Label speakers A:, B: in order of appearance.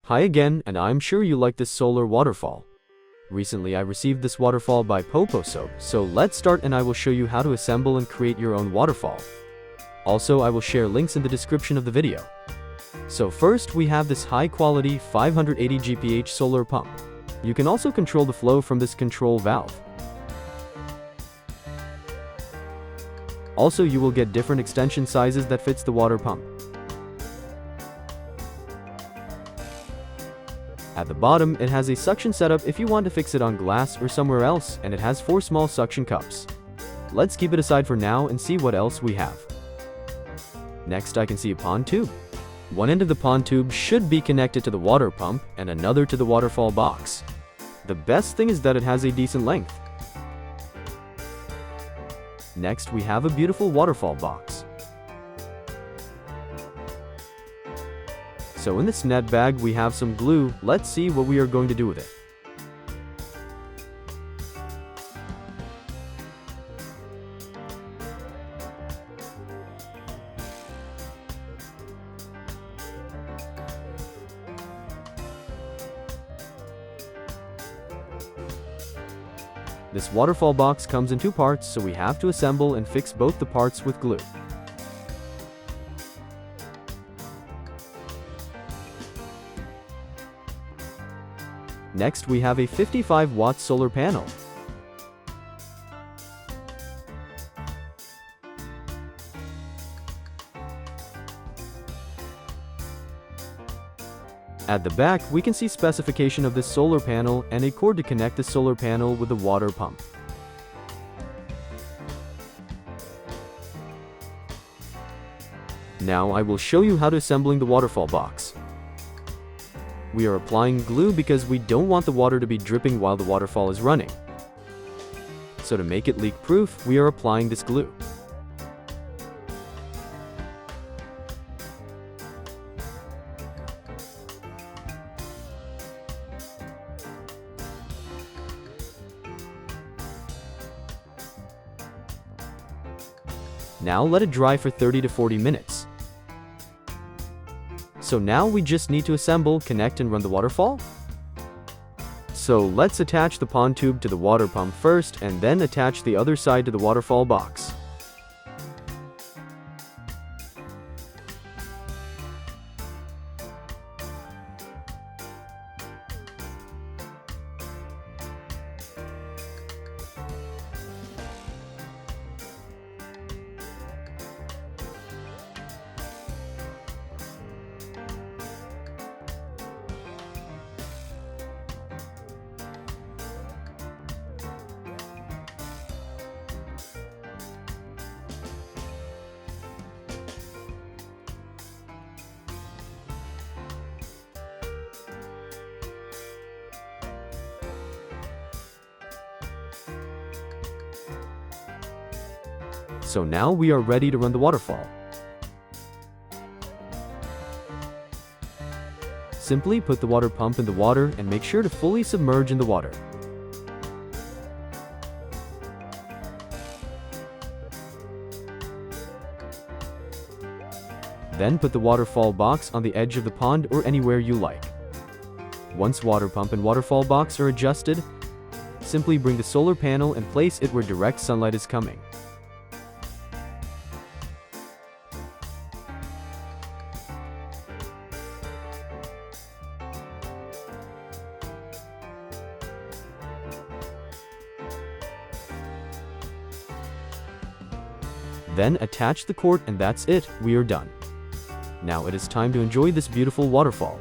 A: Hi again, and I'm sure you like this solar waterfall. Recently I received this waterfall by Popo Soap, so let's start and I will show you how to assemble and create your own waterfall. Also, I will share links in the description of the video. So first we have this high quality 580 GPH solar pump. You can also control the flow from this control valve. Also, you will get different extension sizes that fits the water pump. At the bottom, it has a suction setup if you want to fix it on glass or somewhere else, and it has 4 small suction cups. Let's keep it aside for now and see what else we have. Next, I can see a pond tube. One end of the pond tube should be connected to the water pump and another to the waterfall box. The best thing is that it has a decent length. Next, we have a beautiful waterfall box. So in this net bag we have some glue. Let's see what we are going to do with it. This waterfall box comes in 2 parts, so we have to assemble and fix both the parts with glue. Next, we have a 55-watt solar panel. At the back, we can see specification of this solar panel and a cord to connect the solar panel with the water pump. Now I will show you how to assembling the waterfall box. We are applying glue because we don't want the water to be dripping while the waterfall is running. So to make it leak-proof, we are applying this glue. Now let it dry for 30 to 40 minutes. So now we just need to assemble, connect and run the waterfall. So let's attach the pond tube to the water pump first and then attach the other side to the waterfall box. So now we are ready to run the waterfall. Simply put the water pump in the water and make sure to fully submerge in the water. Then put the waterfall box on the edge of the pond or anywhere you like. Once water pump and waterfall box are adjusted, simply bring the solar panel and place it where direct sunlight is coming. Then attach the cord and that's it, we are done. Now it is time to enjoy this beautiful waterfall.